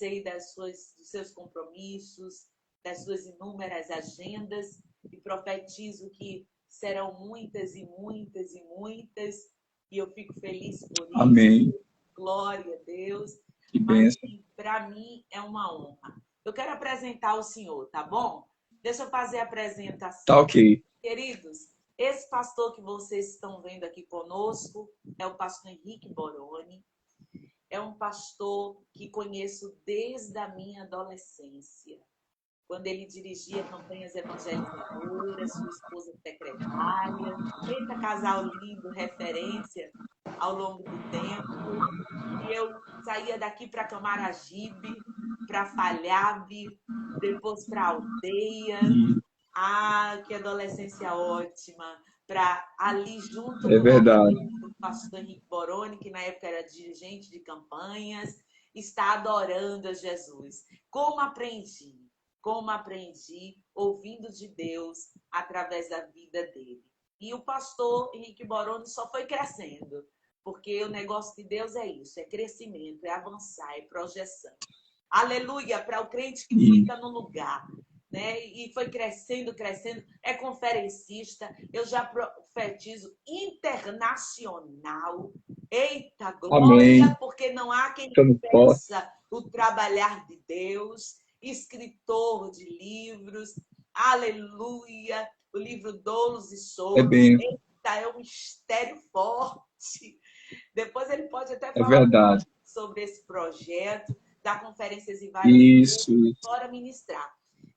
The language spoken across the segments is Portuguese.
sei dos seus compromissos, das suas inúmeras agendas, e profetizo que serão muitas e muitas e muitas, e eu fico feliz por isso. Amém. Glória a Deus. Que Mas bênção. para mim é uma honra. Eu quero apresentar o senhor, tá bom? Deixa eu fazer a apresentação. Tá ok. Queridos, esse pastor que vocês estão vendo aqui conosco é o pastor Henrique Boroni. É um pastor que conheço desde a minha adolescência, quando ele dirigia campanhas evangelizadoras, sua esposa secretária. Eita, casal lindo, referência ao longo do tempo. E eu saía daqui para Camaragibe, para Falhabe, depois para Aldeia. Ah, que adolescência ótima! Para ali junto É verdade. com o pastor Henrique Boroni, que na época era dirigente de campanhas, está adorando a Jesus. Como aprendi ouvindo de Deus através da vida dele. E o pastor Henrique Boroni só foi crescendo, porque o negócio de Deus é isso, é crescimento, é avançar, é projeção. Aleluia, para o crente que fica no lugar, né? E foi crescendo, é conferencista, eu já profetizo internacional. Eita, glória, Amém. porque não há quem Estamos impeça o trabalhar de Deus. Escritor de livros, aleluia, o livro Doulos e Soulos. É bem. Eita, é um mistério forte. Depois ele pode até É falar verdade. sobre esse projeto, dar conferências em vários Isso. fora ministrar.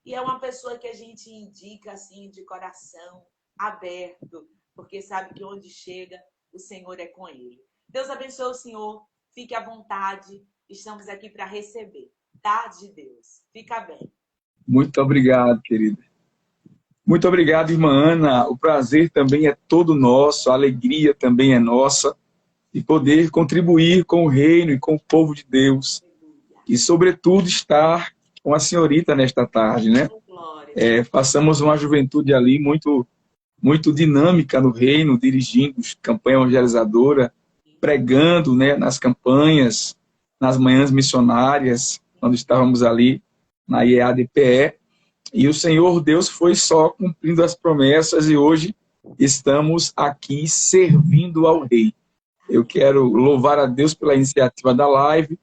E é uma pessoa que a gente indica assim de coração aberto, porque sabe que onde chega, o Senhor é com ele. Deus abençoe o senhor, fique à vontade, estamos aqui para receber. Tá, de Deus. Fica bem. Muito obrigado, querida. Muito obrigado, irmã Ana. O prazer também é todo nosso, a alegria também é nossa de poder contribuir com o reino e com o povo de Deus. E, sobretudo, estar com a senhorita nesta tarde, né? Passamos uma juventude ali muito dinâmica no reino, dirigindo campanha evangelizadora, pregando, né, nas campanhas, nas manhãs missionárias, quando estávamos ali na IEADPE, e o Senhor Deus foi só cumprindo as promessas, e hoje estamos aqui servindo ao Rei. Eu quero louvar a Deus pela iniciativa da live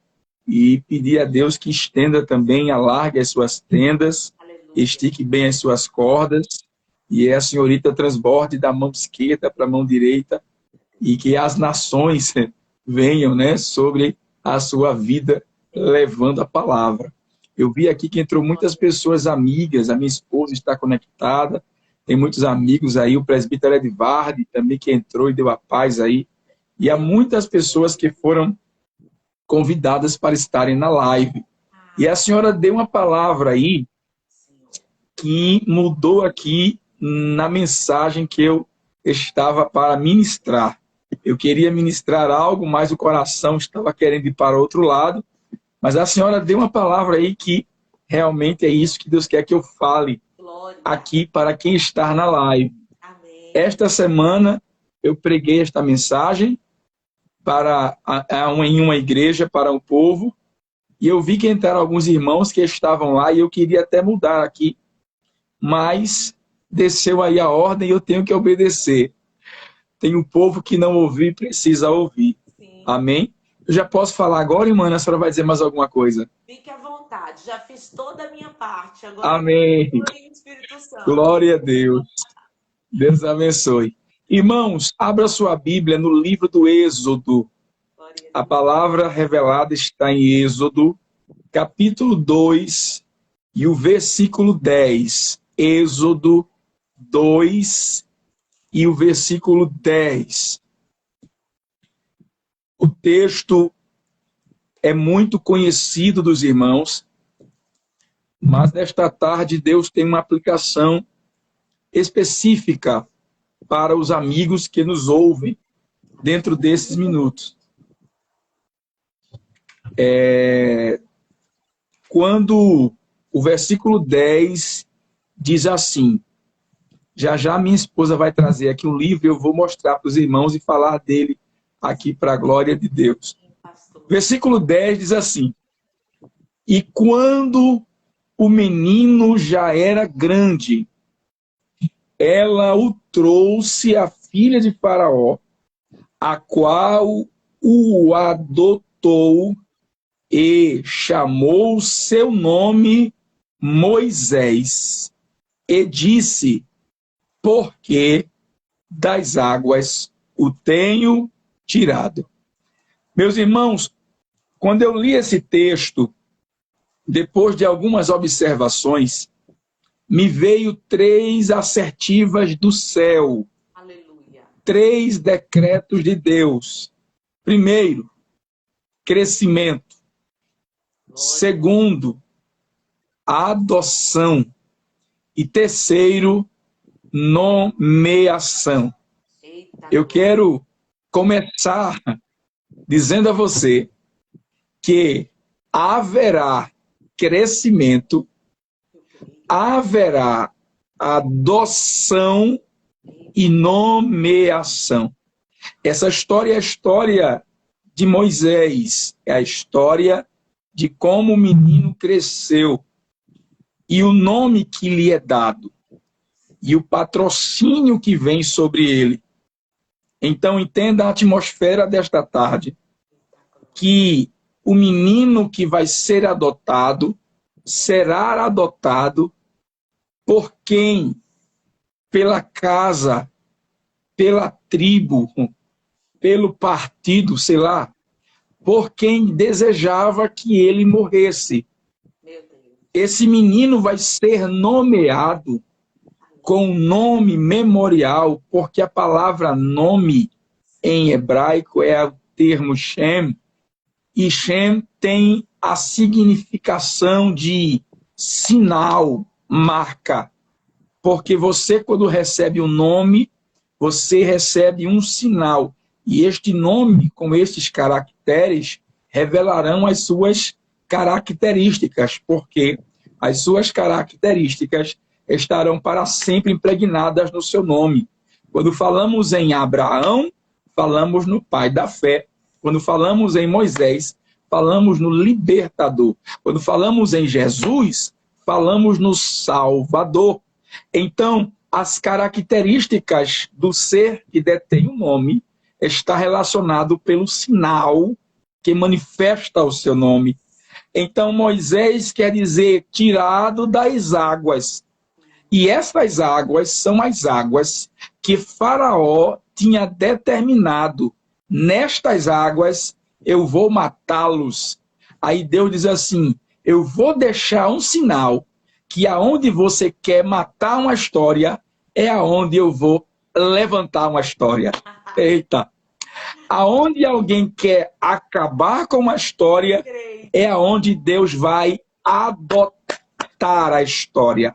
e pedir a Deus que estenda também, alargue as suas tendas, estique bem as suas cordas, e a senhorita transborde da mão esquerda para a mão direita, e que as nações venham, né, sobre a sua vida, levando a palavra. Eu vi aqui que entrou muitas pessoas amigas, a minha esposa está conectada, tem muitos amigos aí, o presbítero Edvardi também que entrou e deu a paz aí, e há muitas pessoas que foram convidadas para estarem na live. E a senhora deu uma palavra aí que mudou aqui na mensagem que eu estava para ministrar. Eu queria ministrar algo, mas o coração estava querendo ir para outro lado. Mas a senhora deu uma palavra aí que realmente é isso que Deus quer que eu fale aqui para quem está na live. Amém. Esta semana eu preguei esta mensagem em uma igreja para o povo, e eu vi que entraram alguns irmãos que estavam lá, e eu queria até mudar aqui, mas desceu aí a ordem e eu tenho que obedecer. Tem um povo que não ouviu e precisa ouvir. Sim. Amém? Eu já posso falar agora, irmã? A senhora vai dizer mais alguma coisa? Fique à vontade, já fiz toda a minha parte. Agora amém. Espírito Santo. Glória a Deus. Deus abençoe. Irmãos, abra sua Bíblia no livro do Êxodo. A palavra revelada está em Êxodo, capítulo 2, e o versículo 10. Êxodo 2 e o versículo 10. O texto é muito conhecido dos irmãos, mas nesta tarde Deus tem uma aplicação específica para os amigos que nos ouvem dentro desses minutos. Quando o versículo 10 diz assim, já minha esposa vai trazer aqui um livro, eu vou mostrar para os irmãos e falar dele aqui para a glória de Deus. Versículo 10 diz assim, E quando o menino já era grande, ela o trouxe à filha de Faraó, a qual o adotou e chamou seu nome Moisés, e disse: porque das águas o tenho tirado. Meus irmãos, quando eu li esse texto, depois de algumas observações, me veio 3 assertivas do céu. Aleluia. 3 decretos de Deus. Primeiro, crescimento. Segundo, adoção. E terceiro, nomeação. Eita, Eu quero começar dizendo a você que haverá crescimento, haverá adoção e nomeação. Essa história é a história de Moisés, é a história de como o menino cresceu e o nome que lhe é dado e o patrocínio que vem sobre ele. Então entenda a atmosfera desta tarde, que o menino que vai ser adotado será adotado por quem? Pela casa, pela tribo, pelo partido, sei lá, por quem desejava que ele morresse. meu Deus. Esse menino vai ser nomeado com um nome memorial, porque a palavra nome em hebraico é o termo Shem, e Shem tem a significação de sinal, marca, porque você, quando recebe um nome, você recebe um sinal, e este nome, com estes caracteres, revelarão as suas características, porque as suas características estarão para sempre impregnadas no seu nome. Quando falamos em Abraão, falamos no pai da fé. Quando falamos em Moisés, falamos no libertador. Quando falamos em Jesus, falamos no Salvador. Então, as características do ser que detém o nome está relacionado pelo sinal que manifesta o seu nome. Então, Moisés quer dizer tirado das águas. E essas águas são as águas que Faraó tinha determinado. Nestas águas eu vou matá-los. Aí Deus diz assim: eu vou deixar um sinal que aonde você quer matar uma história é aonde eu vou levantar uma história. Eita! Aonde alguém quer acabar com uma história é aonde Deus vai adotar a história.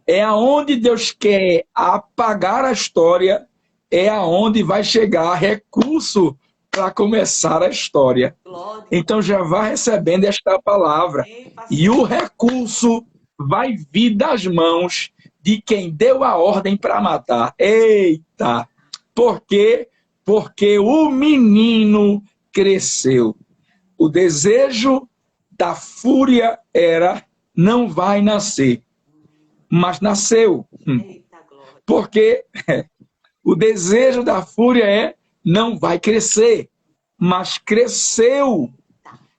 É aonde Deus quer apagar a história, é aonde vai chegar recurso para começar a história. Então já vai recebendo esta palavra. E o recurso vai vir das mãos de quem deu a ordem para matar. Eita! Por quê? Porque o menino cresceu. O desejo da fúria era: não vai nascer. Mas nasceu. Porque o desejo da fúria é: não vai crescer. Mas cresceu.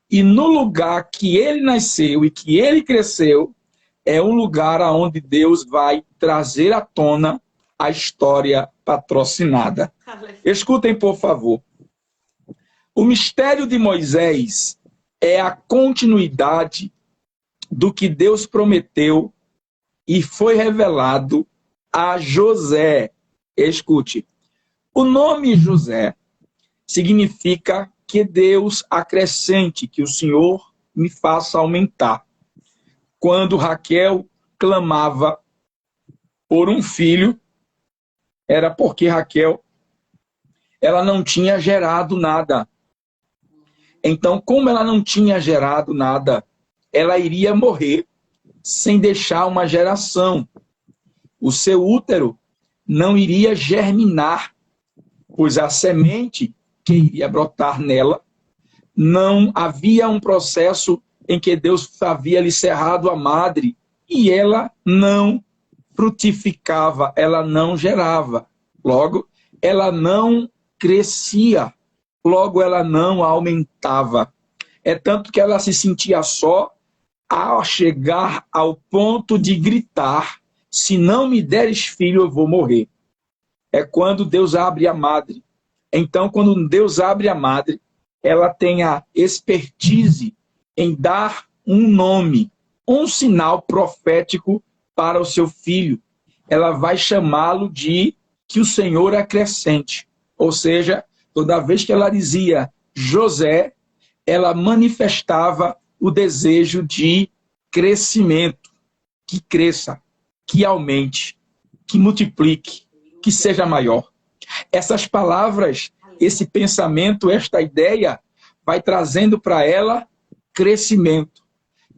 E no lugar que ele nasceu e que ele cresceu, é um lugar onde Deus vai trazer à tona a história patrocinada. Escutem, por favor. O mistério de Moisés é a continuidade do que Deus prometeu e foi revelado a José. Escute, o nome José significa que Deus acrescente, que o Senhor me faça aumentar. Quando Raquel clamava por um filho, era porque Raquel, ela não tinha gerado nada. Então, como ela não tinha gerado nada, ela iria morrer sem deixar uma geração. O seu útero não iria germinar, pois a semente que iria brotar nela não havia um processo em que Deus havia lhe cerrado a madre e ela não frutificava, ela não gerava. Logo, ela não crescia. Logo, ela não aumentava. É tanto que ela se sentia só ao chegar ao ponto de gritar: se não me deres filho, eu vou morrer. É quando Deus abre a madre. Então, quando Deus abre a madre, ela tem a expertise em dar um nome, um sinal profético para o seu filho. Ela vai chamá-lo de que o Senhor acrescente. Ou seja, toda vez que ela dizia José, ela manifestava o desejo de crescimento, que cresça, que aumente, que multiplique, que seja maior. Essas palavras, esse pensamento, esta ideia, vai trazendo para ela crescimento.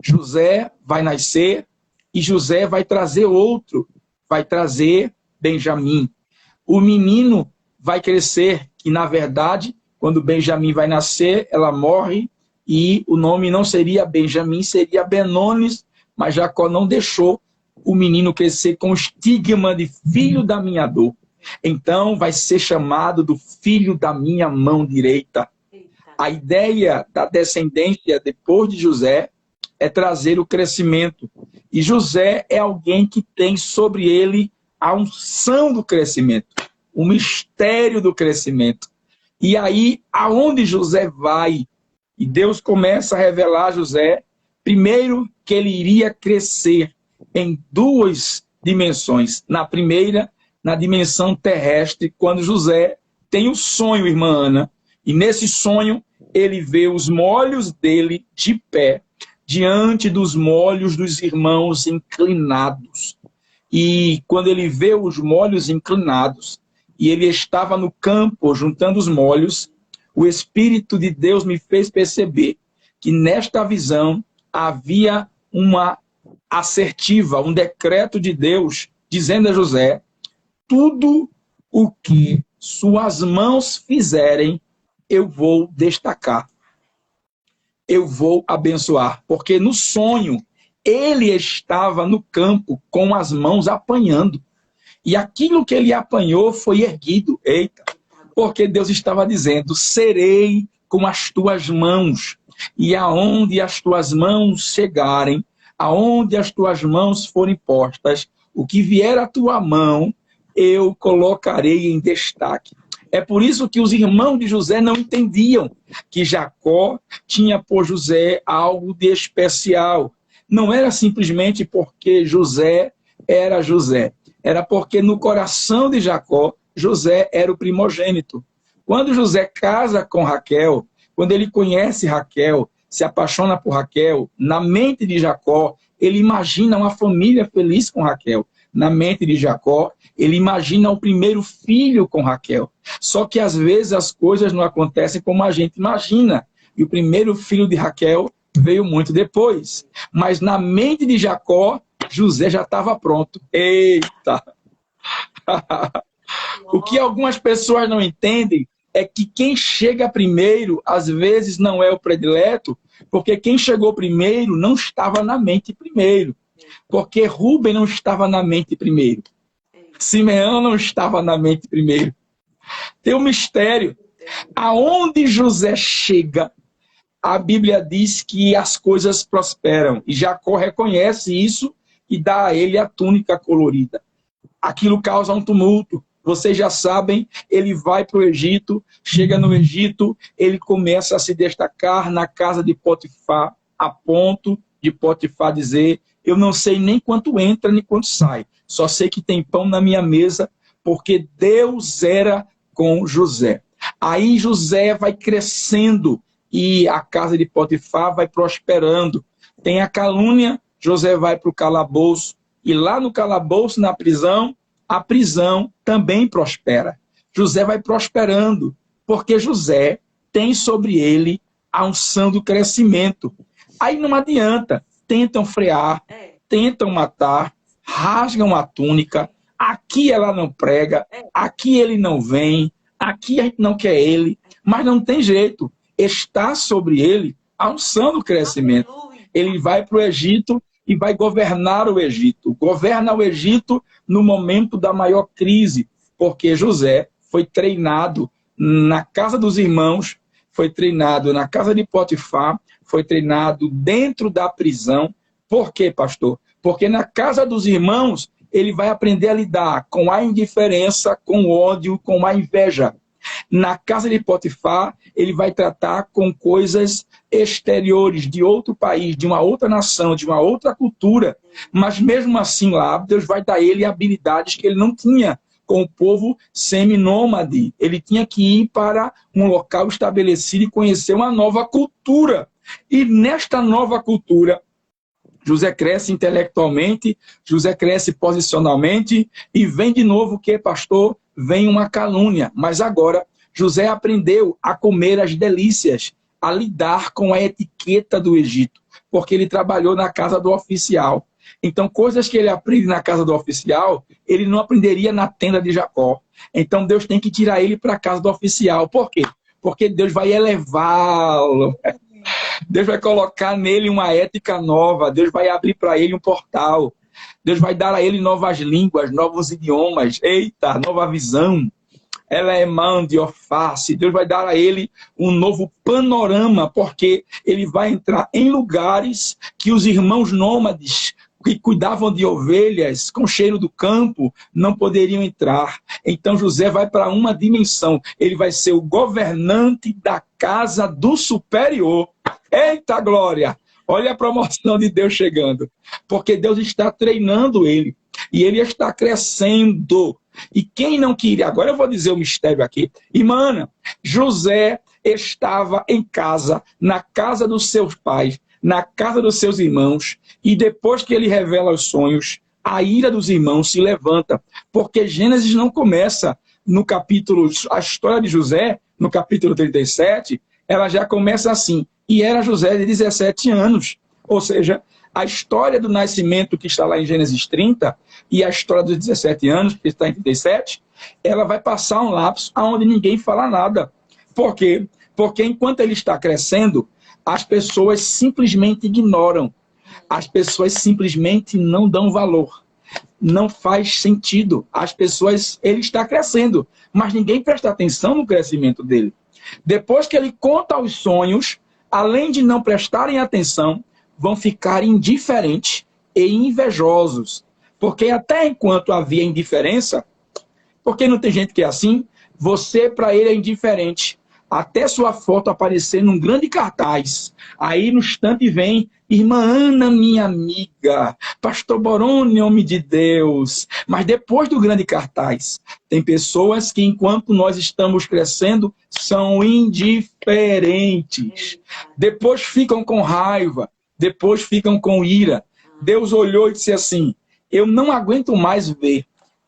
José vai nascer e José vai trazer outro, vai trazer Benjamim. O menino vai crescer, que na verdade, quando Benjamim vai nascer, ela morre e o nome não seria Benjamim, seria Benones, mas Jacó não deixou o menino crescer com o estigma de filho da minha dor. Então vai ser chamado do filho da minha mão direita. A ideia da descendência depois de José é trazer o crescimento. E José é alguém que tem sobre ele a unção do crescimento, o mistério do crescimento. E aí, aonde José vai, e Deus começa a revelar a José, primeiro, que ele iria crescer em duas dimensões. Na primeira, na dimensão terrestre, quando José tem o sonho, irmã Ana, e nesse sonho ele vê os molhos dele de pé, diante dos molhos dos irmãos inclinados. E quando ele vê os molhos inclinados, e ele estava no campo juntando os molhos, o Espírito de Deus me fez perceber que nesta visão havia uma assertiva, um decreto de Deus, dizendo a José: tudo o que suas mãos fizerem, eu vou destacar. Eu vou abençoar. Porque no sonho, ele estava no campo com as mãos apanhando. E aquilo que ele apanhou foi erguido. Eita! Porque Deus estava dizendo: serei com as tuas mãos. E aonde as tuas mãos chegarem, aonde as tuas mãos forem postas, o que vier à tua mão, eu colocarei em destaque. É por isso que os irmãos de José não entendiam que Jacó tinha por José algo de especial. Não era simplesmente porque José era José. Era porque no coração de Jacó, José era o primogênito. Quando José casa com Raquel, quando ele conhece Raquel, se apaixona por Raquel, na mente de Jacó, ele imagina uma família feliz com Raquel. Na mente de Jacó, ele imagina o primeiro filho com Raquel. Só que às vezes as coisas não acontecem como a gente imagina. E o primeiro filho de Raquel veio muito depois. Mas na mente de Jacó, José já estava pronto. Eita! O que algumas pessoas não entendem é que quem chega primeiro, às vezes, não é o predileto, porque quem chegou primeiro não estava na mente primeiro. Porque Rúben não estava na mente primeiro. Simeão não estava na mente primeiro. Tem um mistério. Aonde José chega, a Bíblia diz que as coisas prosperam. E Jacó reconhece isso e dá a ele a túnica colorida. Aquilo causa um tumulto. Vocês já sabem, ele vai para o Egito, chega no Egito, ele começa a se destacar na casa de Potifar, a ponto de Potifar dizer: eu não sei nem quanto entra, nem quanto sai. Só sei que tem pão na minha mesa, porque Deus era com José. Aí José vai crescendo e a casa de Potifar vai prosperando. Tem a calúnia, José vai para o calabouço. E lá no calabouço, na prisão, a prisão também prospera. José vai prosperando, porque José tem sobre ele a unção do crescimento. Aí não adianta. Tentam frear, tentam matar, rasgam a túnica, aqui ela não prega, aqui ele não vem, aqui a gente não quer ele, mas não tem jeito, está sobre ele a unção do crescimento. ele vai para o Egito e vai governar o Egito. Governa o Egito no momento da maior crise, porque José foi treinado na casa dos irmãos, foi treinado na casa de Potifar, foi treinado dentro da prisão. Por quê, pastor? Porque na casa dos irmãos, ele vai aprender a lidar com a indiferença, com o ódio, com a inveja. Na casa de Potifar, ele vai tratar com coisas exteriores, de outro país, de uma outra nação, de uma outra cultura. Mas mesmo assim lá, Deus vai dar a ele habilidades que ele não tinha com o povo seminômade. Ele tinha que ir para um local estabelecido e conhecer uma nova cultura. E nesta nova cultura, José cresce intelectualmente, José cresce posicionalmente, e vem de novo o que, pastor? Vem uma calúnia. Mas agora, José aprendeu a comer as delícias, a lidar com a etiqueta do Egito, porque ele trabalhou na casa do oficial. Então, coisas que ele aprende na casa do oficial, ele não aprenderia na tenda de Jacó. Então, Deus tem que tirar ele para a casa do oficial. Por quê? Porque Deus vai elevá-lo. Deus vai colocar nele uma ética nova. Deus vai abrir para ele um portal. Deus vai dar a ele novas línguas, novos idiomas. Eita, nova visão. Ela é mão de alface. Deus vai dar a ele um novo panorama, porque ele vai entrar em lugares que os irmãos nômades, que cuidavam de ovelhas com cheiro do campo, não poderiam entrar. Então José vai para uma dimensão. Ele vai ser o governante da casa do superior. Eita glória! Olha a promoção de Deus chegando. Porque Deus está treinando ele. E ele está crescendo. E quem não queria... Agora eu vou dizer o mistério aqui. Irmã Ana, José estava em casa, na casa dos seus pais, na casa dos seus irmãos, e depois que ele revela os sonhos, a ira dos irmãos se levanta, porque Gênesis não começa no capítulo, a história de José, no capítulo 37, ela já começa assim, e era José de 17 anos, ou seja, a história do nascimento que está lá em Gênesis 30, e a história dos 17 anos, que está em 37, ela vai passar um lapso onde ninguém fala nada. Por quê? Porque enquanto ele está crescendo, as pessoas simplesmente ignoram. As pessoas simplesmente não dão valor. Não faz sentido. As pessoas, ele está crescendo, mas ninguém presta atenção no crescimento dele. Depois que ele conta os sonhos, além de não prestarem atenção, vão ficar indiferentes e invejosos. Porque até enquanto havia indiferença, porque não tem gente que é assim, você para ele é indiferente. Até sua foto aparecer num grande cartaz. Aí no instante vem, irmã Ana, minha amiga, pastor Boroni, homem de Deus. Mas depois do grande cartaz, tem pessoas que enquanto nós estamos crescendo, são indiferentes. Depois ficam com raiva, depois ficam com ira. Deus olhou e disse assim, eu não aguento mais ver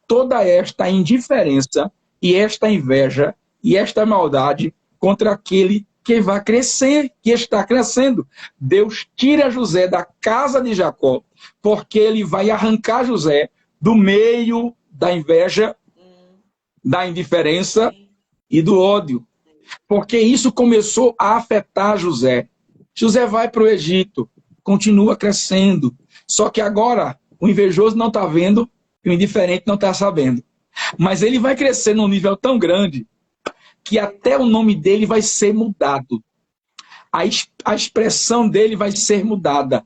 toda esta indiferença e esta inveja e esta maldade contra aquele que vai crescer, que está crescendo. Deus tira José da casa de Jacó, porque ele vai arrancar José do meio da inveja, da indiferença e do ódio. Porque isso começou a afetar José. José vai para o Egito, continua crescendo. Só que agora o invejoso não está vendo e o indiferente não está sabendo. Mas ele vai crescer num nível tão grande que até o nome dele vai ser mudado. A expressão dele vai ser mudada.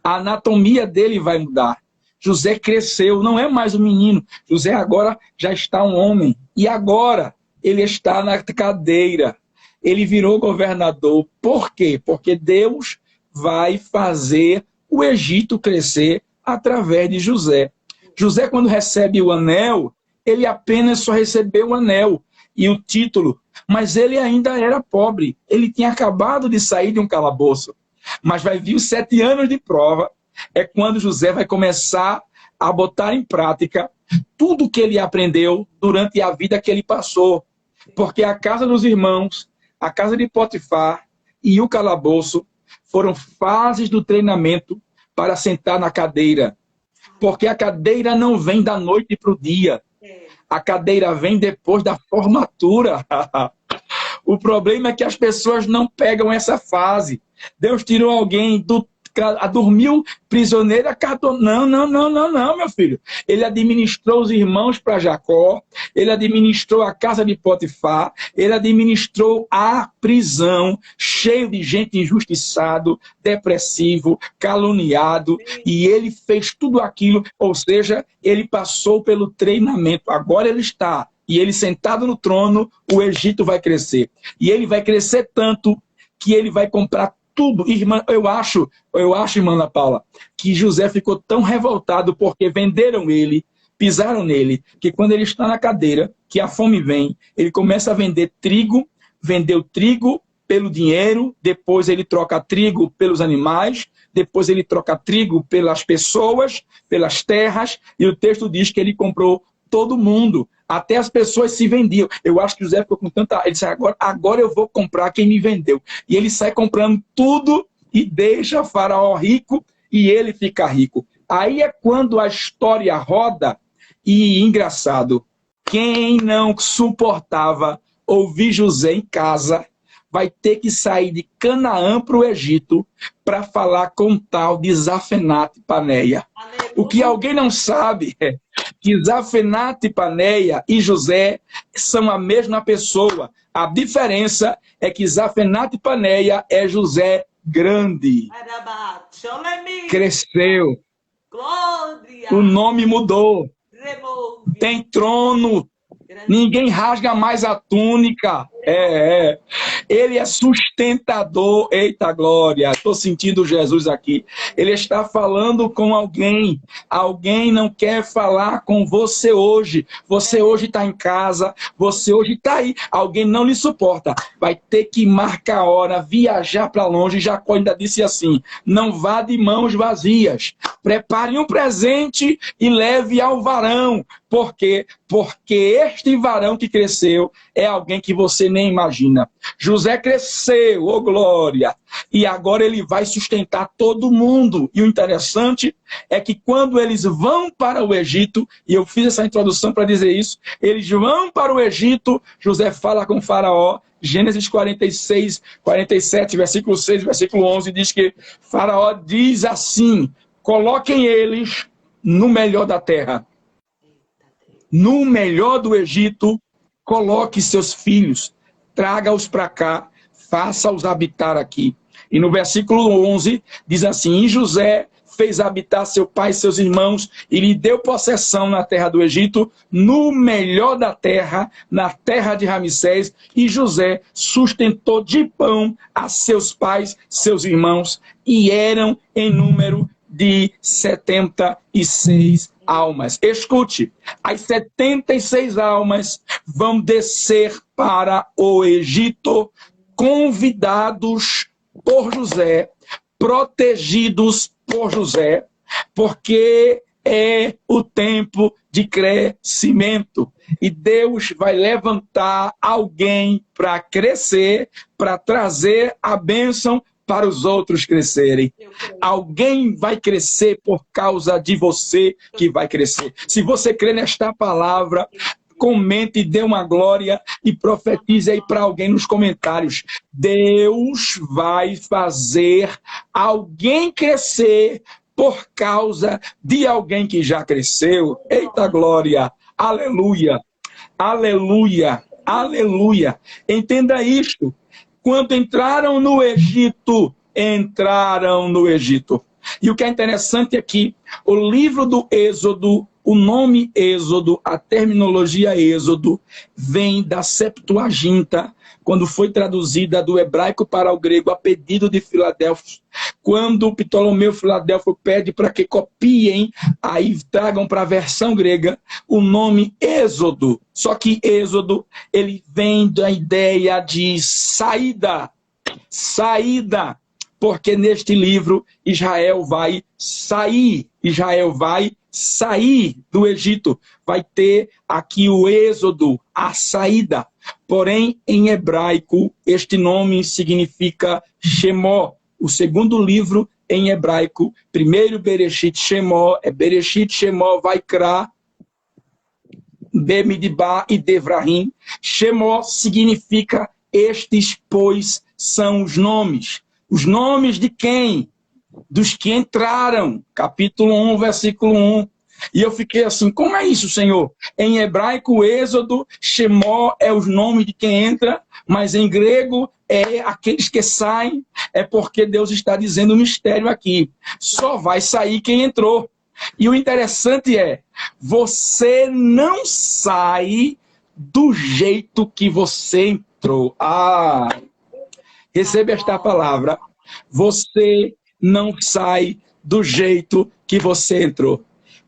A anatomia dele vai mudar. José cresceu, não é mais um menino. José agora já está um homem. E agora ele está na cadeira. Ele virou governador. Por quê? Porque Deus vai fazer o Egito crescer através de José. José, quando recebe o anel, ele apenas só recebeu o anel e o título, mas ele ainda era pobre. Ele tinha acabado de sair de um calabouço. Mas vai vir os 7 anos de prova, é quando José vai começar a botar em prática tudo que ele aprendeu durante a vida que ele passou. Porque a casa dos irmãos, a casa de Potifar e o calabouço foram fases do treinamento para sentar na cadeira. Porque a cadeira não vem da noite para o dia. A cadeira vem depois da formatura. O problema é que as pessoas não pegam essa fase. Deus tirou alguém dormiu prisioneiro, acordou. Não, não, não, não, não, meu filho. Ele administrou os irmãos para Jacó, ele administrou a casa de Potifar, ele administrou a prisão, cheio de gente injustiçado, depressivo, caluniado, e ele fez tudo aquilo, ou seja, ele passou pelo treinamento. Agora ele está, e ele sentado no trono, o Egito vai crescer. E ele vai crescer tanto que ele vai comprar tudo. Irmã, eu acho, irmã Ana Paula, que José ficou tão revoltado porque venderam ele, pisaram nele, que quando ele está na cadeira, que a fome vem, ele começa a vender trigo, vendeu trigo pelo dinheiro, depois ele troca trigo pelos animais, depois ele troca trigo pelas pessoas, pelas terras, e o texto diz que ele comprou todo mundo, até as pessoas se vendiam. Eu acho que José ficou com tanta... Ele disse, agora eu vou comprar quem me vendeu. E ele sai comprando tudo e deixa Faraó rico e ele fica rico. Aí é quando a história roda e, engraçado, quem não suportava ouvir José em casa vai ter que sair de Canaã para o Egito para falar com tal de Zafenate-Paneia. O que alguém não sabe é que Zafenate-Paneia e José são a mesma pessoa. A diferença é que Zafenate-Paneia é José grande. Cresceu. O nome mudou. Tem trono. Ninguém rasga mais a túnica. Ele é sustentador. Eita glória, estou sentindo Jesus aqui. Ele está falando com alguém. Alguém não quer falar com você hoje. Você hoje está em casa. Você hoje está aí. Alguém não lhe suporta. Vai ter que marcar a hora, viajar para longe. Jacó ainda disse assim, não vá de mãos vazias. Prepare um presente e leve ao varão. Por quê? Porque este varão que cresceu é alguém que você nem imagina. José cresceu, ô glória, e agora ele vai sustentar todo mundo. E o interessante é que quando eles vão para o Egito, e eu fiz essa introdução para dizer isso, eles vão para o Egito, José fala com Faraó, Gênesis 46, 47, versículo 6, versículo 11, diz que Faraó diz assim, coloquem eles no melhor da terra. No melhor do Egito, coloque seus filhos, traga-os para cá, faça-os habitar aqui. E no versículo 11, diz assim, e José fez habitar seu pai e seus irmãos, e lhe deu possessão na terra do Egito, no melhor da terra, na terra de Ramsés, e José sustentou de pão a seus pais, seus irmãos, e eram em número de 76 almas. Escute, as 76 almas vão descer para o Egito, convidados por José, protegidos por José, porque é o tempo de crescimento. E Deus vai levantar alguém para crescer, para trazer a bênção para os outros crescerem. Alguém vai crescer por causa de você que vai crescer. Se você crê nesta palavra, comente, dê uma glória e profetize aí para alguém nos comentários. Deus vai fazer alguém crescer por causa de alguém que já cresceu. Eita glória! Aleluia! Aleluia! Aleluia! Entenda isto. Quando entraram no Egito, E o que é interessante é que o livro do Êxodo, o nome Êxodo, a terminologia Êxodo, vem da Septuaginta, quando foi traduzida do hebraico para o grego a pedido de Filadélfio. Quando Ptolomeu Filadelfo pede para que copiem, aí tragam para a versão grega o nome Êxodo. Só que Êxodo, ele vem da ideia de saída. Saída. Porque neste livro Israel vai sair. Israel vai sair do Egito. Vai ter aqui o Êxodo, a saída. Porém, em hebraico, este nome significa Shemó. O segundo livro em hebraico, primeiro Bereshit Shemó, é Bereshit Shemó Vaikra, Bemidbar e Devrahim. Shemó significa estes, pois, são os nomes. Os nomes de quem? dos que entraram. Capítulo 1, versículo 1. E eu fiquei assim, como é isso, Senhor? Em hebraico, Êxodo, Shemó é o nome de quem entra, mas em grego é aqueles que saem. É porque Deus está dizendo um mistério aqui. Só vai sair quem entrou. E o interessante é, você não sai do jeito que você entrou. Receba esta palavra. Você não sai do jeito que você entrou.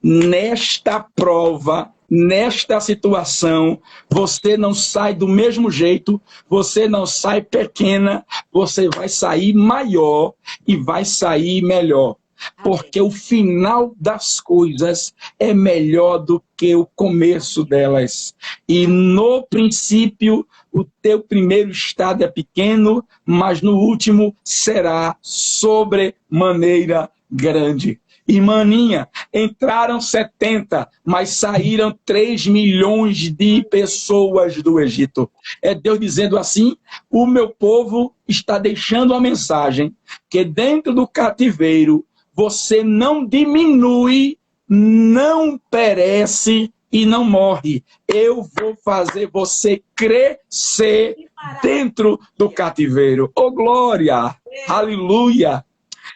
Nesta prova, nesta situação, você não sai do mesmo jeito, você não sai pequena, você vai sair maior e vai sair melhor. Porque o final das coisas é melhor do que o começo delas. E no princípio, o teu primeiro estado é pequeno, mas no último será sobremaneira grande. Irmãninha, entraram 70, mas saíram 3 milhões de pessoas do Egito. É Deus dizendo assim, o meu povo está deixando a mensagem que dentro do cativeiro você não diminui, não perece e não morre. Eu vou fazer você crescer dentro do cativeiro. Oh, glória! Aleluia!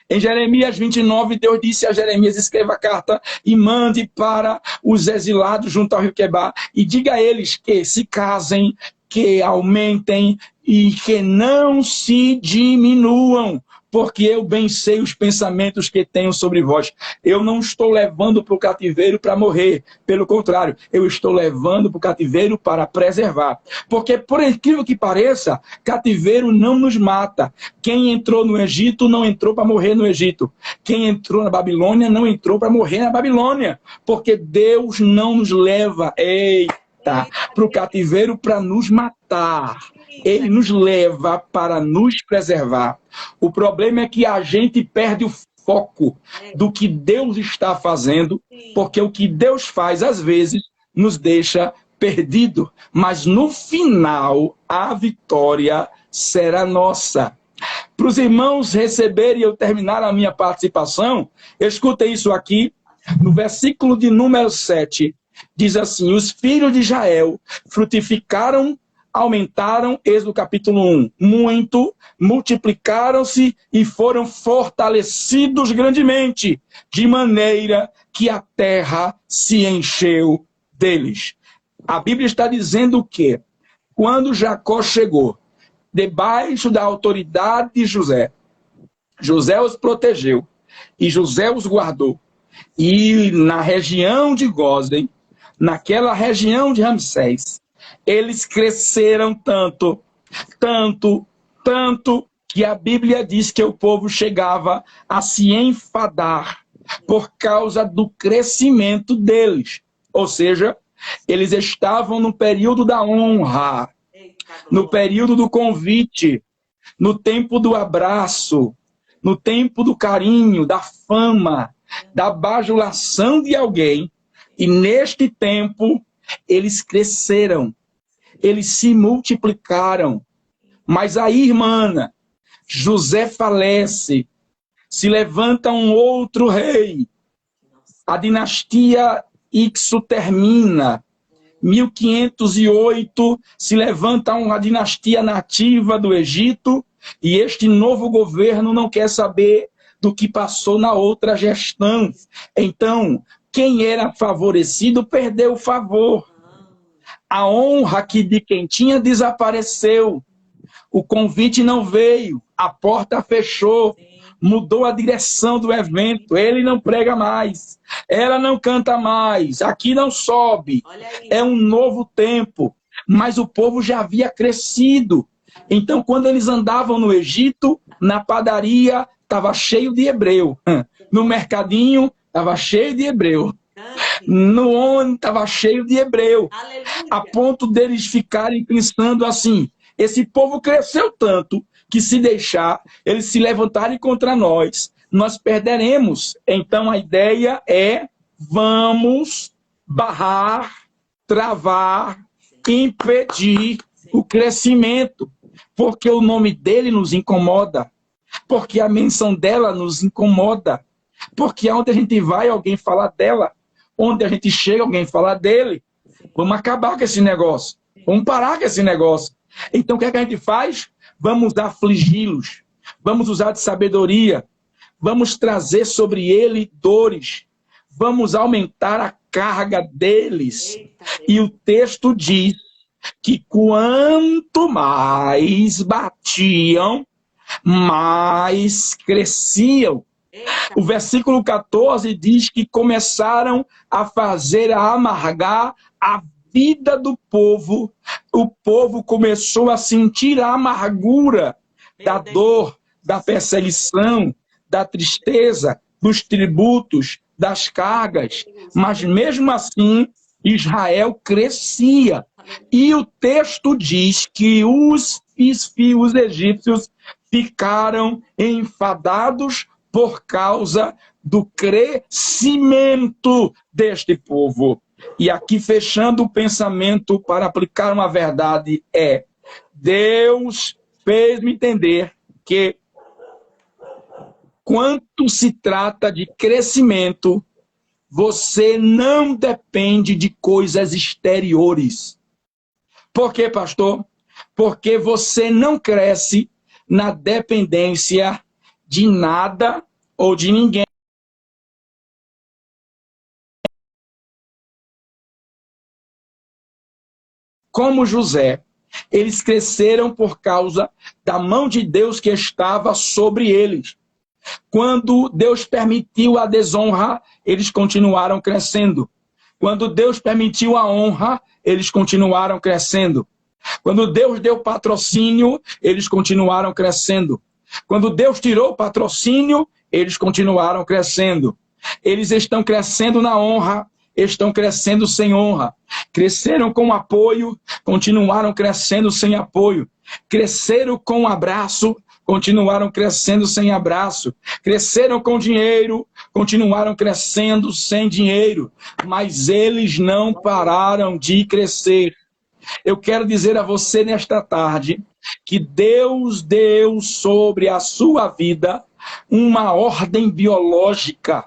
Em Jeremias 29, Deus disse a Jeremias, escreva a carta e mande para os exilados junto ao rio Quebar e diga a eles que se casem, que aumentem e que não se diminuam, porque eu bem sei os pensamentos que tenho sobre vós. Eu não estou levando para o cativeiro para morrer, pelo contrário, eu estou levando para o cativeiro para preservar. Porque, por incrível que pareça, cativeiro não nos mata. Quem entrou no Egito não entrou para morrer no Egito. Quem entrou na Babilônia não entrou para morrer na Babilônia. Porque Deus não nos leva, para o cativeiro para nos matar. Ele nos leva para nos preservar. O problema é que a gente perde o foco do que Deus está fazendo, porque o que Deus faz, às vezes, nos deixa perdido. Mas no final, a vitória será nossa. Para os irmãos receberem e eu terminar a minha participação, escutem isso aqui, no versículo de número 7, diz assim, os filhos de Israel frutificaram, aumentaram, Êxodo capítulo 1, muito, multiplicaram-se e foram fortalecidos grandemente, de maneira que a terra se encheu deles. A Bíblia está dizendo o quê? Quando Jacó chegou, debaixo da autoridade de José, José os protegeu e José os guardou. E na região de Gósen, naquela região de Ramsés, eles cresceram tanto, que a Bíblia diz que o povo chegava a se enfadar por causa do crescimento deles. Ou seja, eles estavam no período da honra, no período do convite, no tempo do abraço, no tempo do carinho, da fama, da bajulação de alguém. E neste tempo, eles cresceram, eles se multiplicaram. Mas aí, irmã, José falece, se levanta um outro rei, a dinastia Ixo termina, 1508 se levanta uma dinastia nativa do Egito, e este novo governo não quer saber do que passou na outra gestão. Então, quem era favorecido perdeu o favor. A honra que de quem tinha desapareceu. O convite não veio, a porta fechou, mudou a direção do evento, ele não prega mais, ela não canta mais, aqui não sobe. É um novo tempo, mas o povo já havia crescido. Então, quando eles andavam no Egito, na padaria, estava cheio de hebreu. No mercadinho, estava cheio de hebreu. No ônibus, estava cheio de hebreu. A ponto deles ficarem pensando assim, esse povo cresceu tanto que se deixar, eles se levantarem contra nós, nós perderemos. Então a ideia é, vamos barrar, travar, impedir o crescimento, porque o nome dele nos incomoda. porque a menção dela nos incomoda, porque onde a gente vai, alguém fala dela, onde a gente chega, alguém fala dele. Vamos acabar com esse negócio, vamos parar com esse negócio. Então o que é que a gente faz? Vamos afligi-los, vamos usar de sabedoria, vamos trazer sobre ele dores, vamos aumentar a carga deles. E o texto diz que quanto mais batiam, mais cresciam. O versículo 14 diz que começaram a amargar a vida do povo. O povo começou a sentir a amargura da dor, da perseguição, da tristeza, dos tributos, das cargas. Mas mesmo assim, Israel crescia. E o texto diz que os egípcios ficaram enfadados por causa do crescimento deste povo. E aqui, fechando o pensamento para aplicar uma verdade, Deus fez-me entender que quando se trata de crescimento, você não depende de coisas exteriores. Por quê, pastor? Porque você não cresce na dependência de nada ou de ninguém. Como José, eles cresceram por causa da mão de Deus que estava sobre eles. Quando Deus permitiu a desonra, eles continuaram crescendo. Quando Deus permitiu a honra, eles continuaram crescendo. Quando Deus deu patrocínio, eles continuaram crescendo. Quando Deus tirou o patrocínio, eles continuaram crescendo. Eles estão crescendo na honra, estão crescendo sem honra. Cresceram com apoio, continuaram crescendo sem apoio. Cresceram com abraço, continuaram crescendo sem abraço. Cresceram com dinheiro, continuaram crescendo sem dinheiro. Mas eles não pararam de crescer. Eu quero dizer a você nesta tarde que Deus deu sobre a sua vida uma ordem biológica,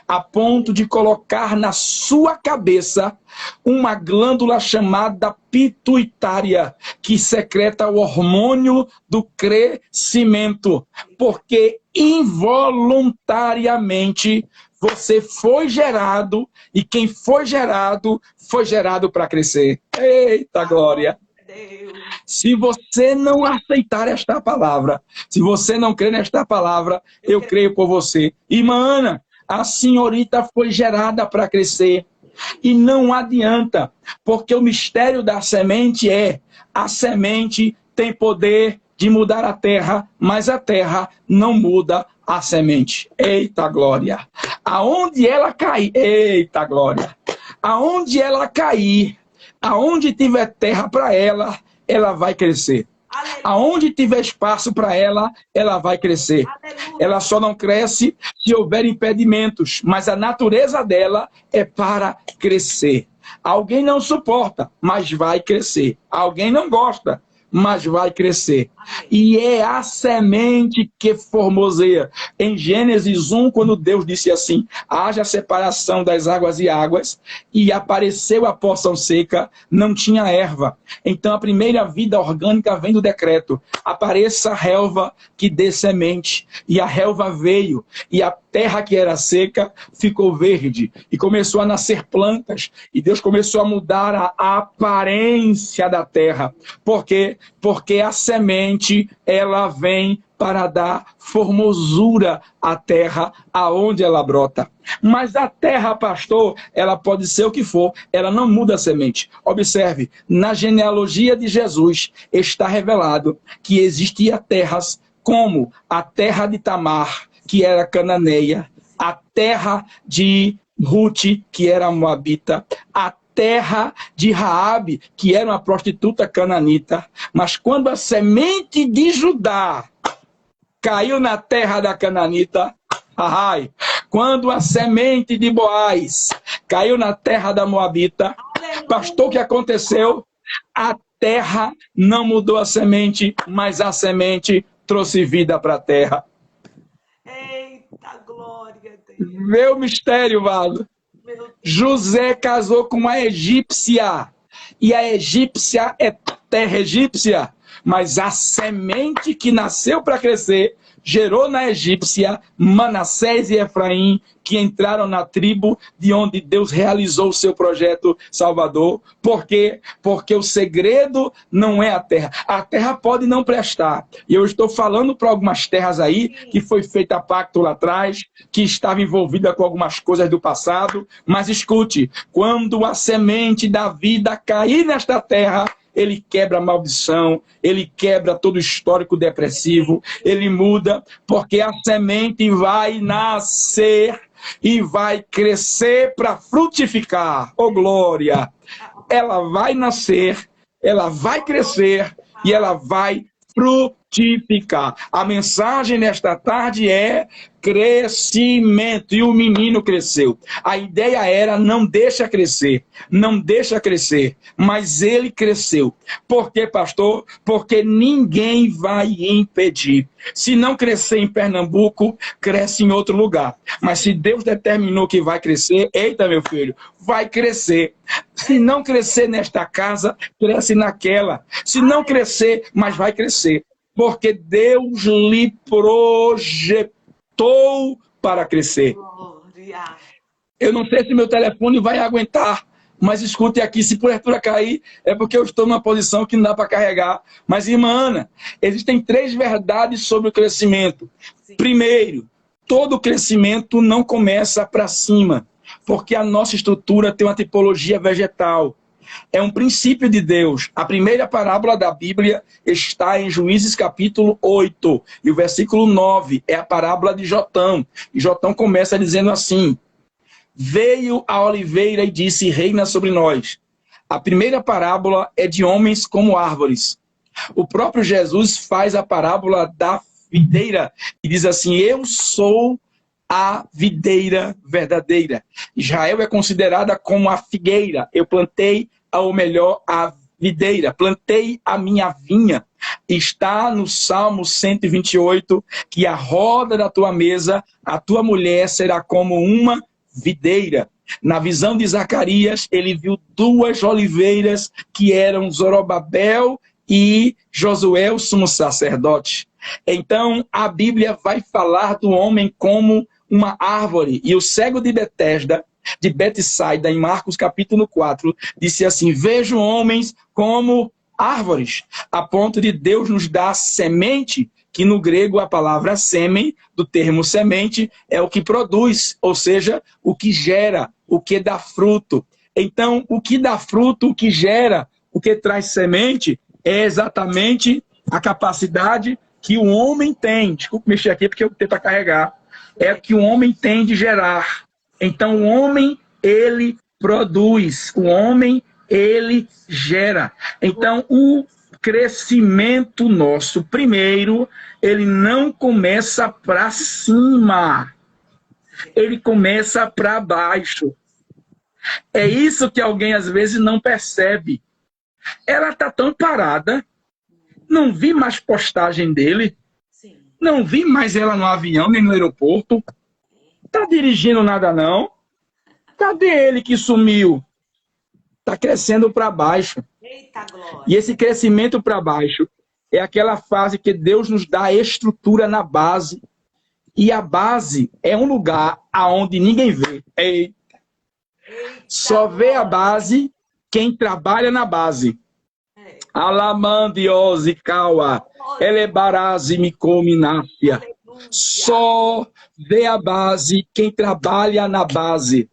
a ponto de colocar na sua cabeça uma glândula chamada pituitária, que secreta o hormônio do crescimento, porque involuntariamente você foi gerado, e quem foi gerado para crescer. Eita glória! Se você não aceitar esta palavra, se você não crer nesta palavra, eu creio por você. Irmã Ana, a senhorita foi gerada para crescer. E não adianta, porque o mistério da semente a semente tem poder de mudar a terra, mas a terra não muda a semente. Eita glória! Aonde ela cair, eita glória! Aonde ela cair, aonde tiver terra para ela, ela vai crescer. Aleluia. Aonde tiver espaço para ela, ela vai crescer. Aleluia. Ela só não cresce se houver impedimentos, mas a natureza dela é para crescer. Alguém não suporta, mas vai crescer. Alguém não gosta, mas vai crescer. E é a semente que formoseia. Em Gênesis 1, quando Deus disse assim, haja separação das águas e águas, e apareceu a porção seca, não tinha erva. Então a primeira vida orgânica vem do decreto. Apareça a relva que dê semente. E a relva veio, e a terra que era seca ficou verde, e começou a nascer plantas, e Deus começou a mudar a aparência da terra. Por quê? Porque a semente, ela vem para dar formosura à terra aonde ela brota. Mas a terra, pastor, ela pode ser o que for, ela não muda a semente. Observe, na genealogia de Jesus está revelado que existia terras como a terra de Tamar, que era cananeia, a terra de Ruth, que era moabita, a terra de Raabe, que era uma prostituta cananita. Mas quando a semente de Judá caiu na terra da cananita, quando a semente de Boaz caiu na terra da moabita, pastor, o que aconteceu? A terra não mudou a semente, mas a semente trouxe vida para a terra. Eita, glória a Deus. Vê o mistério, Vado. José casou com uma egípcia. E a egípcia é terra egípcia. Mas a semente que nasceu para crescer gerou na egípcia Manassés e Efraim, que entraram na tribo de onde Deus realizou o seu projeto salvador. Por quê? Porque o segredo não é a terra. A terra pode não prestar. E eu estou falando para algumas terras aí, que foi feita pacto lá atrás, que estava envolvida com algumas coisas do passado. Mas escute, quando a semente da vida cair nesta terra, ele quebra a maldição, ele quebra todo o histórico depressivo, ele muda, porque a semente vai nascer e vai crescer para frutificar. Oh, glória! Ela vai nascer, ela vai crescer e ela vai frutificar. A mensagem nesta tarde é crescimento. E o menino cresceu. A ideia era não deixa crescer, não deixa crescer, mas ele cresceu. Por quê, pastor? Porque ninguém vai impedir. Se não crescer em Pernambuco, cresce em outro lugar. Mas se Deus determinou que vai crescer, eita, meu filho, vai crescer. Se não crescer nesta casa, cresce naquela. Se não crescer, mas vai crescer. Porque Deus lhe projetou para crescer. Eu não sei se meu telefone vai aguentar, mas escute aqui, se por abertura cair, é porque eu estou numa posição que não dá para carregar. Mas, irmã Ana, existem 3 verdades sobre o crescimento. Sim. Primeiro, todo crescimento não começa para cima, porque a nossa estrutura tem uma tipologia vegetal. É um princípio de Deus. A primeira parábola da Bíblia está em Juízes capítulo 8. E o versículo 9 é a parábola de Jotão. E Jotão começa dizendo assim: veio a oliveira e disse, reina sobre nós. A primeira parábola é de homens como árvores. O próprio Jesus faz a parábola da videira e diz assim: eu sou a videira verdadeira. Israel é considerada como a figueira. Eu plantei, ou melhor, a videira. Plantei a minha vinha. Está no Salmo 128, que a roda da tua mesa, a tua mulher será como uma videira. Na visão de Zacarias, ele viu 2 oliveiras que eram Zorobabel e Josué, o sumo sacerdote. Então, a Bíblia vai falar do homem como uma árvore. E o cego de Betesda, de Betsaida, em Marcos capítulo 4, disse assim: vejo homens como árvores, a ponto de Deus nos dar semente, que no grego a palavra sêmen, do termo semente, é o que produz, ou seja, o que gera, o que dá fruto. Então, o que dá fruto, o que gera, o que traz semente, é exatamente a capacidade que o homem tem. Desculpa mexer aqui porque eu tenho para carregar. É o que o homem tem de gerar. Então, o homem, ele produz. O homem, ele gera. Então, o crescimento nosso, primeiro, ele não começa para cima. Ele começa para baixo. É isso que alguém, às vezes, não percebe. Ela está tão parada. Não vi mais postagem dele. Sim. Não vi mais ela no avião, nem no aeroporto. Tá dirigindo nada, não. Cadê ele que sumiu? Tá crescendo para baixo. Eita, glória. E esse crescimento para baixo é aquela fase que Deus nos dá a estrutura na base. E a base é um lugar aonde ninguém vê. Eita. Só vê a base quem trabalha na base. Alamandiose kawa, elebarazi micominácia. Só vê a base quem trabalha na base.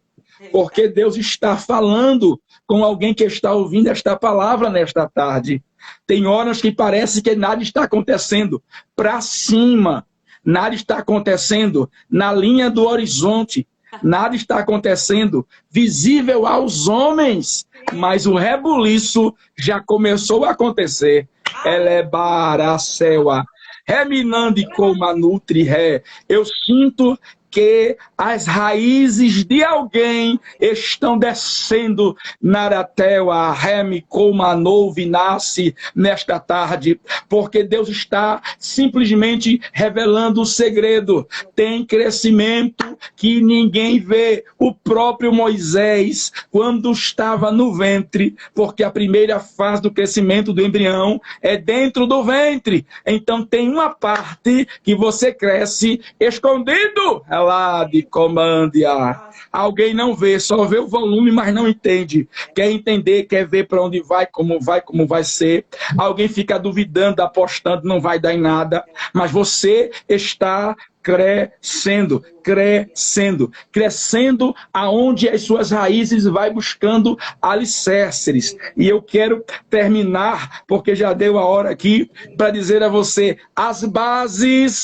Porque Deus está falando com alguém que está ouvindo esta palavra nesta tarde. Tem horas que parece que nada está acontecendo para cima. Nada está acontecendo na linha do horizonte. Nada está acontecendo visível aos homens, mas o rebuliço já começou a acontecer. Elebaracéua, reminando como a nutri ré. Eu sinto porque as raízes de alguém estão descendo na Aratel, a Remi, como a Nouve nasce nesta tarde, porque Deus está simplesmente revelando o segredo. Tem crescimento que ninguém vê. O próprio Moisés, quando estava no ventre, porque a primeira fase do crescimento do embrião é dentro do ventre. Então tem uma parte que você cresce escondido, é lá de Comândia. Alguém não vê, só vê o volume, mas não entende. Quer entender, quer ver para onde vai, como vai ser. Alguém fica duvidando, apostando, não vai dar em nada. Mas você está crescendo, crescendo aonde as suas raízes vai buscando alicerces. E eu quero terminar, porque já deu a hora aqui, para dizer a você, as bases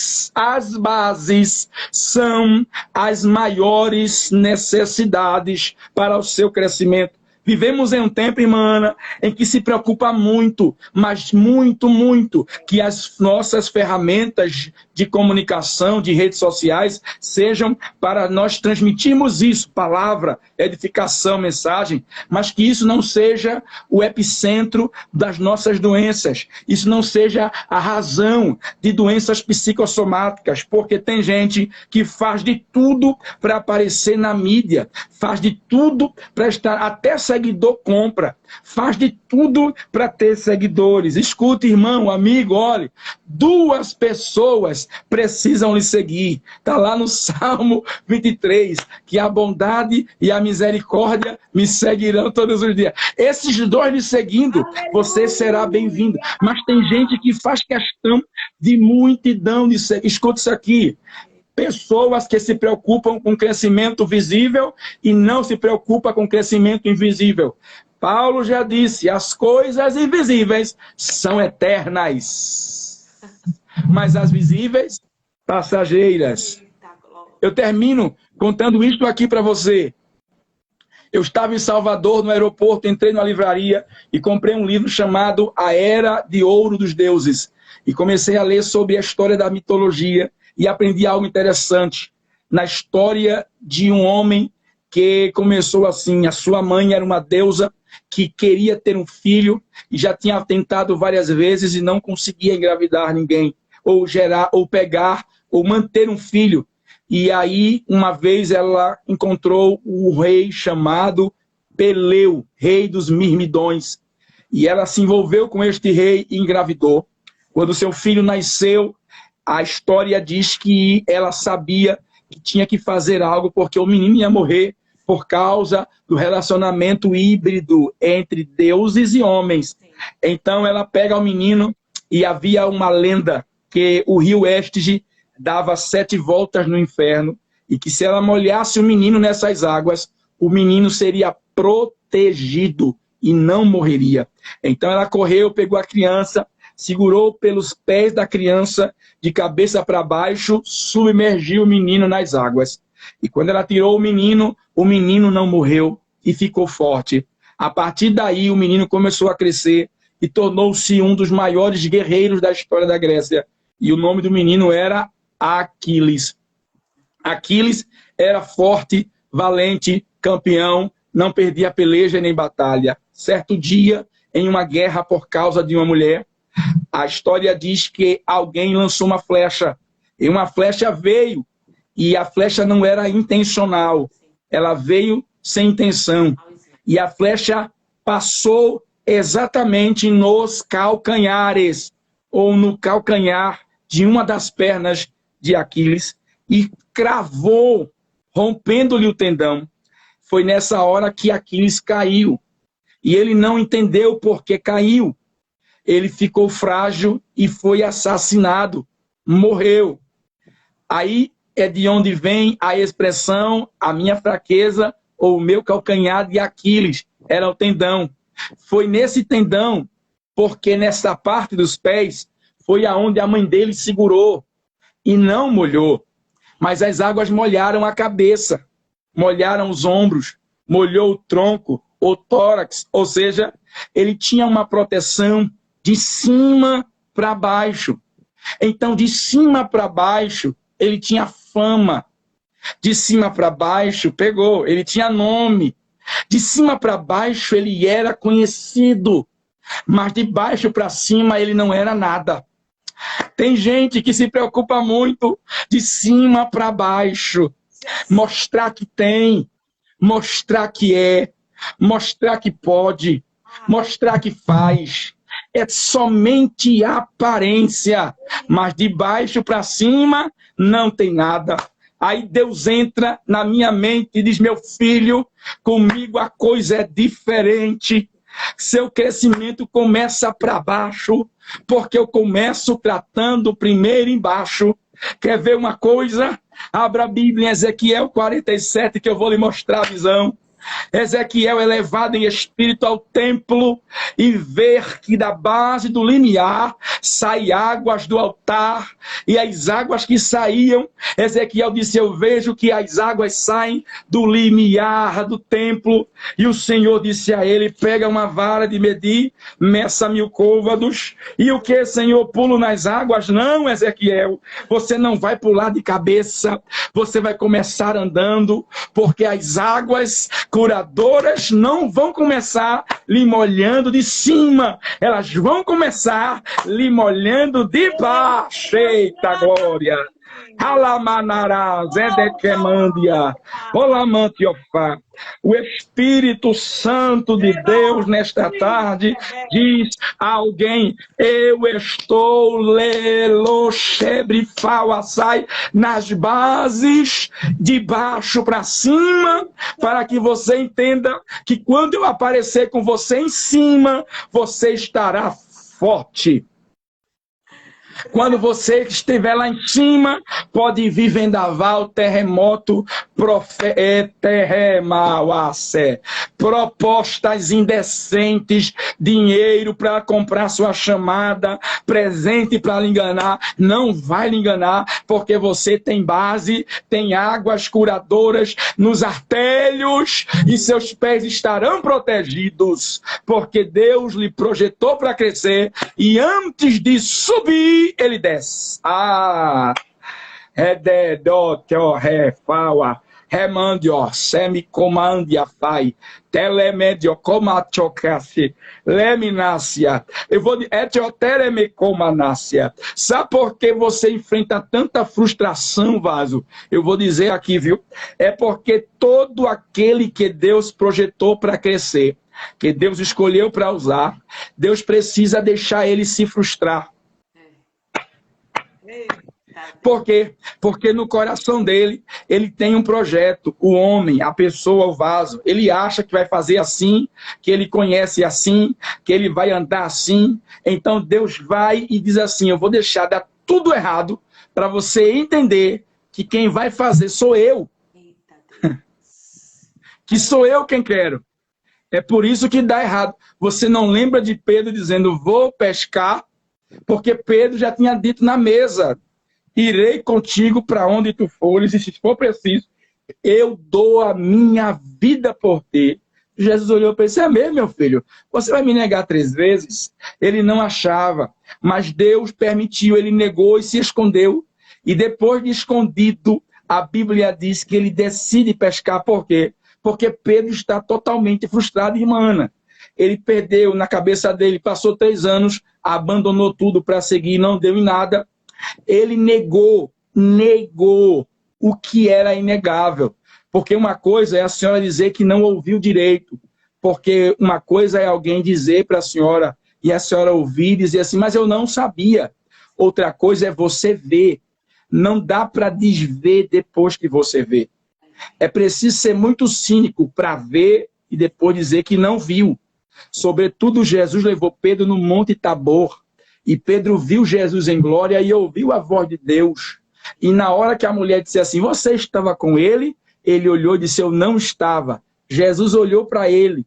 são as maiores necessidades para o seu crescimento. Vivemos em um tempo, irmã Ana, em que se preocupa muito, mas muito, que as nossas ferramentas de comunicação, de redes sociais, sejam para nós transmitirmos isso, palavra, edificação, mensagem, mas que isso não seja o epicentro das nossas doenças, isso não seja a razão de doenças psicossomáticas, porque tem gente que faz de tudo para aparecer na mídia, faz de tudo para estar, até seguidor compra, faz de tudo para ter seguidores. Escute, irmão, amigo, olhe, 2 pessoas precisam lhe seguir. Está lá no Salmo 23, que a bondade e a misericórdia me seguirão todos os dias. Esses 2 lhe seguindo, você será bem-vindo. Mas tem gente que faz questão de multidão de seguir. Escute isso aqui. Pessoas que se preocupam com crescimento visível e não se preocupam com crescimento invisível. Paulo já disse, as coisas invisíveis são eternas, mas as visíveis, passageiras. Eu termino contando isto aqui para você. Eu estava em Salvador, no aeroporto, entrei na livraria e comprei um livro chamado A Era de Ouro dos Deuses. E comecei a ler sobre a história da mitologia. E aprendi algo interessante na história de um homem que começou assim. A sua mãe era uma deusa que queria ter um filho e já tinha tentado várias vezes e não conseguia engravidar ninguém, ou gerar, ou pegar, ou manter um filho. E aí, uma vez, ela encontrou o rei chamado Peleu, rei dos Mirmidões. E ela se envolveu com este rei e engravidou. Quando seu filho nasceu, a história diz que ela sabia que tinha que fazer algo porque o menino ia morrer por causa do relacionamento híbrido entre deuses e homens. Então ela pega o menino e havia uma lenda que o rio Estige dava 7 voltas no inferno e que se ela molhasse o menino nessas águas, o menino seria protegido e não morreria. Então ela correu, pegou a criança, segurou pelos pés da criança de cabeça para baixo, submergiu o menino nas águas. E quando ela tirou o menino não morreu e ficou forte. A partir daí, o menino começou a crescer e tornou-se um dos maiores guerreiros da história da Grécia. E o nome do menino era Aquiles. Aquiles era forte, valente, campeão, não perdia peleja nem batalha. Certo dia, em uma guerra por causa de uma mulher, a história diz que alguém lançou uma flecha, e uma flecha veio, e a flecha não era intencional, ela veio sem intenção, e a flecha passou exatamente nos calcanhares, ou no calcanhar de uma das pernas de Aquiles, e cravou, rompendo-lhe o tendão. Foi nessa hora que Aquiles caiu, e ele não entendeu por que caiu. Ele ficou frágil e foi assassinado, morreu. Aí é de onde vem a expressão, a minha fraqueza ou o meu calcanhar de Aquiles, era o tendão. Foi nesse tendão, porque nessa parte dos pés, foi aonde a mãe dele segurou e não molhou. Mas as águas molharam a cabeça, molharam os ombros, molhou o tronco, o tórax, ou seja, ele tinha uma proteção de cima para baixo. Então, de cima para baixo, ele tinha fama. De cima para baixo, pegou. Ele tinha nome. De cima para baixo, ele era conhecido. Mas de baixo para cima, ele não era nada. Tem gente que se preocupa muito de cima para baixo. Mostrar que tem, mostrar que é, mostrar que pode, mostrar que faz. É somente aparência, mas de baixo para cima não tem nada. Aí Deus entra na minha mente e diz: meu filho, comigo a coisa é diferente. Seu crescimento começa para baixo, porque eu começo tratando primeiro embaixo. Quer ver uma coisa? Abra a Bíblia em Ezequiel 47, que eu vou lhe mostrar a visão. Ezequiel é levado em espírito ao templo e ver que da base do limiar saem águas do altar, e as águas que saíam, Ezequiel disse: eu vejo que as águas saem do limiar do templo, e o Senhor disse a ele: pega uma vara de medir, meça 1000 côvados. E o que, Senhor? Pulo nas águas? Não, Ezequiel, você não vai pular de cabeça, você vai começar andando, porque as águas curadoras não vão começar lhe molhando de cima, elas vão começar lhe molhando de baixo. Eita glória! Alamanará, Zedequemandia, Olamantiofá. O Espírito Santo de Deus nesta tarde diz a alguém: eu estou leloxebrifauaçai nas bases de baixo para cima, para que você entenda que quando eu aparecer com você em cima, você estará forte. Quando você estiver lá em cima, pode vir vendaval, terremoto, propostas indecentes, dinheiro para comprar sua chamada, presente para lhe enganar. Não vai lhe enganar, porque você tem base, tem águas curadoras nos artelhos e seus pés estarão protegidos, porque Deus lhe projetou para crescer e antes de subir, ele desce. Remandio, semicomandia fai, telemedio, comachocassi, leminácia. Eu vou de etioteremecomanácia. Sabe por que você enfrenta tanta frustração, vaso? Eu vou dizer aqui, viu? É porque todo aquele que Deus projetou para crescer, que Deus escolheu para usar, Deus precisa deixar ele se frustrar. Por quê? Porque no coração dele, ele tem um projeto. O homem, a pessoa, o vaso, ele acha que vai fazer assim, que ele conhece assim, que ele vai andar assim. Então Deus vai e diz assim: eu vou deixar dar tudo errado para você entender que quem vai fazer sou eu. Que sou eu quem quero. É por isso que dá errado. Você não lembra de Pedro dizendo: vou pescar, porque Pedro já tinha dito na mesa: irei contigo para onde tu fores, e se for preciso, eu dou a minha vida por ti. Jesus olhou para ele e disse: é mesmo, meu filho? Você vai me negar 3 vezes? Ele não achava, mas Deus permitiu, ele negou e se escondeu. E depois de escondido, a Bíblia diz que ele decide pescar. Por quê? Porque Pedro está totalmente frustrado, irmã Ana. Ele perdeu na cabeça dele, passou 3 anos, abandonou tudo para seguir, não deu em nada. Ele negou o que era inegável. Porque uma coisa é a senhora dizer que não ouviu direito. Porque uma coisa é alguém dizer para a senhora e a senhora ouvir e dizer assim: mas eu não sabia. Outra coisa é você ver. Não dá para desver depois que você vê. É preciso ser muito cínico para ver e depois dizer que não viu. Sobretudo, Jesus levou Pedro no Monte Tabor. E Pedro viu Jesus em glória e ouviu a voz de Deus. E na hora que a mulher disse assim: você estava com ele? Ele olhou e disse: eu não estava. Jesus olhou para ele.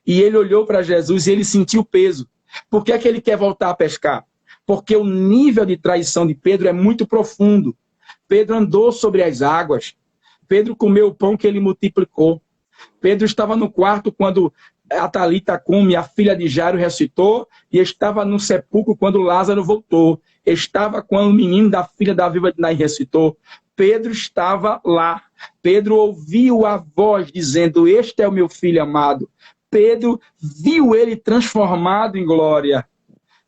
E ele olhou para Jesus e ele sentiu o peso. Por que é que ele quer voltar a pescar? Porque o nível de traição de Pedro é muito profundo. Pedro andou sobre as águas. Pedro comeu o pão que ele multiplicou. Pedro estava no quarto quando a Talita Cume, a filha de Jairo, ressuscitou, e estava no sepulcro quando Lázaro voltou. Estava quando o menino da filha da viúva de Naim ressuscitou. Pedro estava lá. Pedro ouviu a voz dizendo, este é o meu filho amado. Pedro viu ele transformado em glória.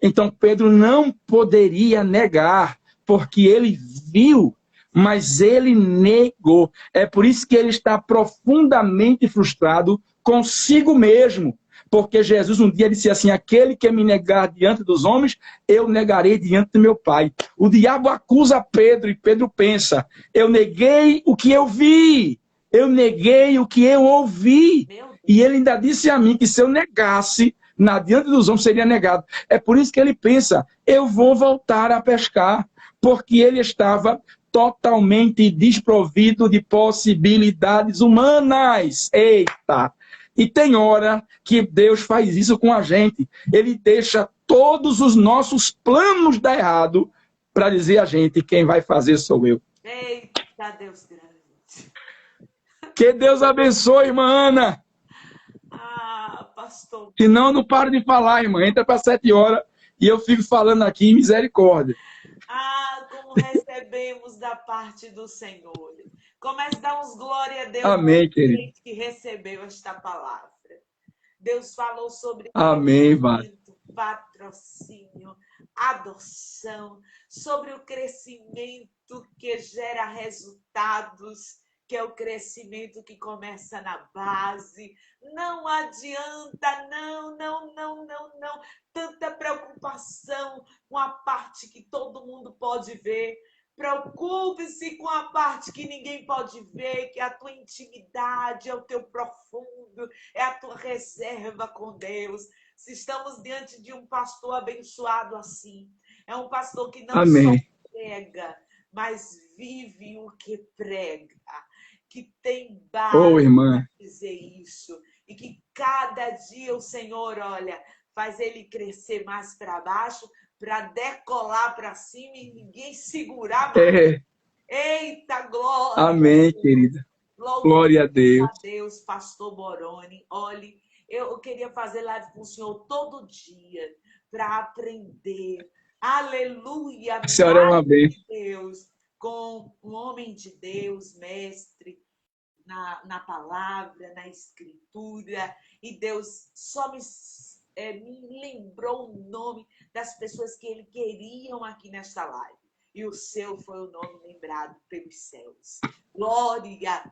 Então Pedro não poderia negar, porque ele viu, mas ele negou. É por isso que ele está profundamente frustrado consigo mesmo. Porque Jesus um dia disse assim, aquele que me negar diante dos homens, eu negarei diante do meu Pai. O diabo acusa Pedro e Pedro pensa, eu neguei o que eu vi, eu neguei o que eu ouvi. E ele ainda disse a mim que se eu negasse, diante dos homens seria negado. É por isso que ele pensa, eu vou voltar a pescar, porque ele estava totalmente desprovido de possibilidades humanas. Eita! E tem hora que Deus faz isso com a gente. Ele deixa todos os nossos planos dar errado para dizer a gente, quem vai fazer sou eu. Eita, Deus grande. Que Deus abençoe, irmã Ana. Pastor. Senão, não paro de falar, irmã. Entra para 7 horas e eu fico falando aqui, misericórdia. Como recebemos da parte do Senhor. Comece a dar uns glória a Deus. Amém, querido. Que recebeu esta palavra. Deus falou sobre amém, patrocínio, adoção, sobre o crescimento que gera resultados, que é o crescimento que começa na base. Não adianta, não. Tanta preocupação com a parte que todo mundo pode ver. Preocupe-se com a parte que ninguém pode ver, que é a tua intimidade, é o teu profundo, é a tua reserva com Deus. Se estamos diante de um pastor abençoado assim, é um pastor que não só prega, mas vive o que prega, que tem base para dizer isso, e que cada dia o Senhor, olha, faz ele crescer mais para baixo, para decolar para cima e ninguém segurar mais. Eita, glória! Amém, querida. Glória a Deus. Deus, pastor Boroni. Olhe, eu queria fazer live com o senhor todo dia para aprender. Aleluia! A senhora é uma bênção. Deus, com um homem de Deus, mestre na palavra, na escritura. E Deus só me lembrou o nome das pessoas que ele queriam aqui nesta live. E o seu foi o nome lembrado pelos céus. Glória!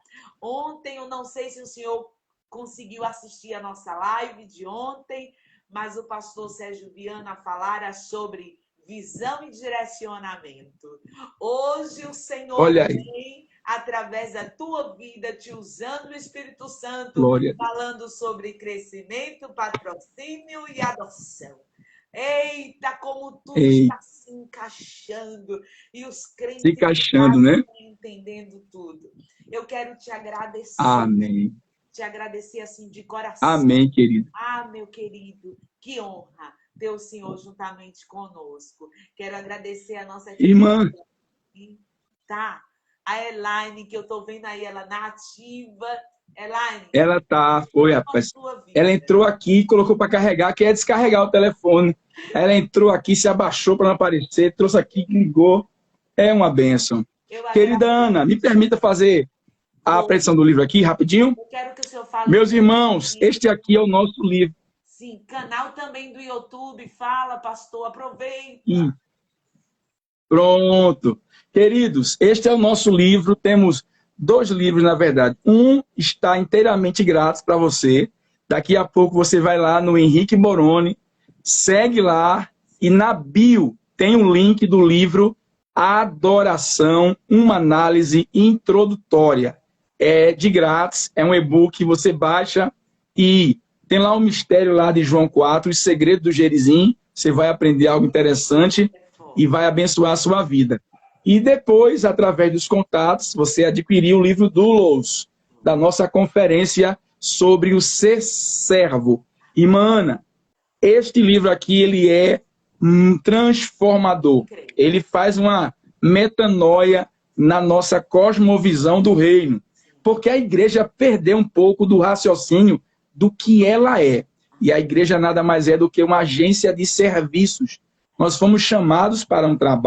Ontem, eu não sei se o senhor conseguiu assistir a nossa live de ontem, mas o pastor Sérgio Viana falara sobre visão e direcionamento. Hoje o Senhor vem, através da tua vida, te usando o Espírito Santo, falando sobre crescimento, patrocínio e adoção. Eita, como tudo está se encaixando. E os crentes estão entendendo tudo. Eu quero te agradecer. Amém. Te agradecer assim de coração. Amém, querido. Meu querido, que honra ter o Senhor juntamente conosco. Quero agradecer a nossa irmã. Tá. A Elaine, que eu estou vendo aí, ela na ativa. Elaine. Ela foi, rapaz. Ela entrou aqui, colocou para carregar, quer descarregar o telefone. Ela entrou aqui, se abaixou para não aparecer, trouxe aqui, ligou. É uma bênção. Querida Ana, me permita fazer a apreensão do livro aqui, rapidinho. Eu quero que o senhor fale. Meus irmãos, este aqui é o nosso livro. Sim, canal também do YouTube. Fala, pastor, aproveita. Pronto. Queridos, este é o nosso livro. Temos 2 livros, na verdade. Um está inteiramente grátis para você. Daqui a pouco você vai lá no Henrique Boroni, segue lá e na bio tem um link do livro Adoração, uma análise introdutória. É de grátis, é um e-book que você baixa e tem lá um mistério lá de João 4, os segredos do Gerizim. Você vai aprender algo interessante e vai abençoar a sua vida. E depois, através dos contatos, você adquiriu o livro Doulos, da nossa conferência sobre o ser servo. Irmã Ana, este livro aqui, ele é transformador. Ele faz uma metanoia na nossa cosmovisão do reino. Porque a igreja perdeu um pouco do raciocínio do que ela é. E a igreja nada mais é do que uma agência de serviços. Nós fomos chamados para um trabalho